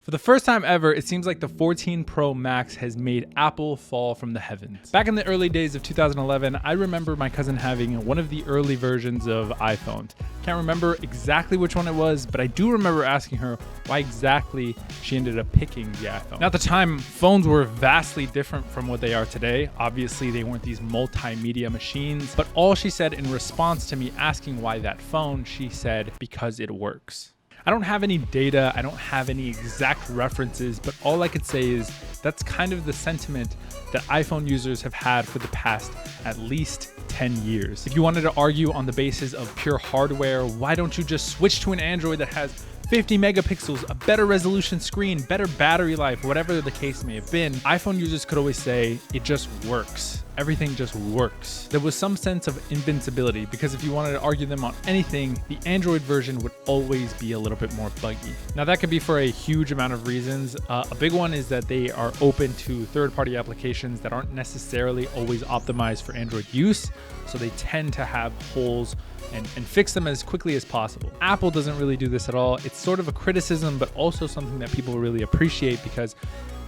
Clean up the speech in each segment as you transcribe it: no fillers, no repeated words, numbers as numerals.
For the first time ever, it seems like the 14 Pro Max has made Apple fall from the heavens. Back in the early days of 2011, I remember my cousin having one of the early versions of iPhones. Can't remember exactly which one it was, but I do remember asking her why exactly she ended up picking the iPhone. Now, at the time, phones were vastly different from what they are today. Obviously, they weren't these multimedia machines, but all she said in response to me asking why that phone, she said, because it works. I don't have any data, I don't have any exact references, but all I could say is that's kind of the sentiment that iPhone users have had for the past at least 10 years. If you wanted to argue on the basis of pure hardware, why don't you just switch to an Android that has 50 megapixels, a better resolution screen, better battery life, whatever the case may have been? iPhone users could always say, it just works. Everything just works. There was some sense of invincibility because if you wanted to argue them on anything, the Android version would always be a little bit more buggy. Now that could be for a huge amount of reasons. A big one is that they are open to third-party applications that aren't necessarily always optimized for Android use, so they tend to have holes and fix them as quickly as possible. Apple doesn't really do this at all. It's sort of a criticism, but also something that people really appreciate because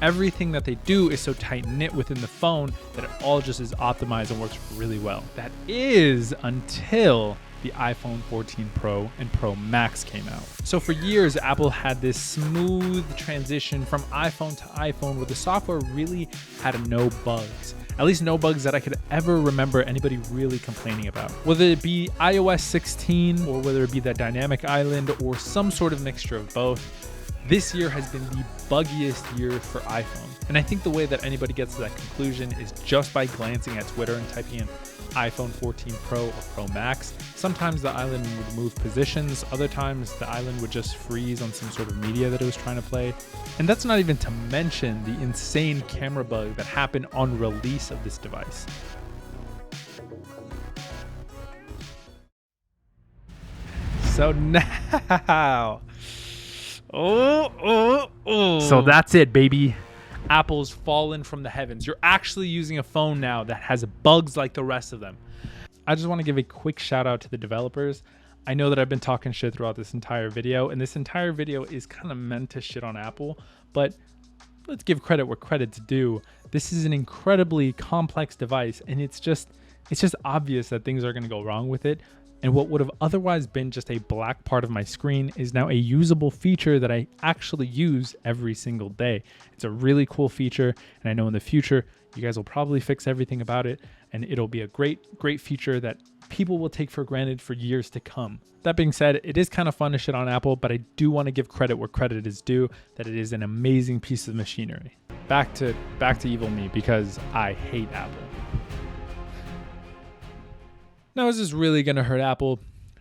everything that they do is so tight-knit within the phone that it all just is optimized and works really well. That is until the iPhone 14 Pro and Pro Max came out. So for years, Apple had this smooth transition from iPhone to iPhone where the software really had no bugs. At least no bugs that I could ever remember anybody really complaining about. Whether it be iOS 16 or whether it be that dynamic island or some sort of mixture of both, this year has been the buggiest year for iPhone. And I think the way that anybody gets to that conclusion is just by glancing at Twitter and typing in iPhone 14 Pro or Pro Max. Sometimes the island would move positions, other times the island would just freeze on some sort of media that it was trying to play. And that's not even to mention the insane camera bug that happened on release of this device. So now, so that's it, baby. Apple's fallen from the heavens. You're actually using a phone now that has bugs like the rest of them. I just want to give a quick shout out to the developers. I know that I've been talking shit throughout this entire video, and this entire video is kind of meant to shit on Apple, but let's give credit where credit's due. This is an incredibly complex device, and it's just obvious that things are going to go wrong with it. And what would have otherwise been just a black part of my screen is now a usable feature that I actually use every single day. It's a really cool feature, and I know in the future, you guys will probably fix everything about it, and it'll be a great feature that people will take for granted for years to come. That being said, it is kind of fun to shit on Apple, but I do want to give credit where credit is due, that it is an amazing piece of machinery. Back to evil me, because I hate Apple. Now, is this really going to hurt Apple?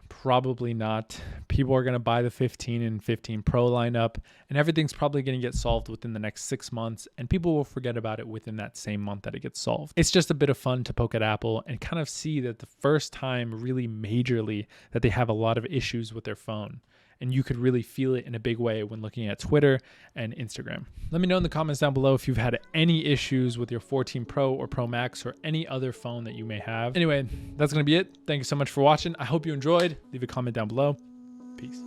Probably not. People are going to buy the 15 and 15 Pro lineup, and everything's probably going to get solved within the next 6 months, and people will forget about it within that same month that it gets solved. It's just a bit of fun to poke at Apple and kind of see that the first time really majorly that they have a lot of issues with their phone. And you could really feel it in a big way when looking at Twitter and Instagram. Let me know in the comments down below if you've had any issues with your 14 Pro or Pro Max or any other phone that you may have. Anyway, that's going to be it. Thank you so much for watching. I hope you enjoyed. Leave a comment down below. Peace.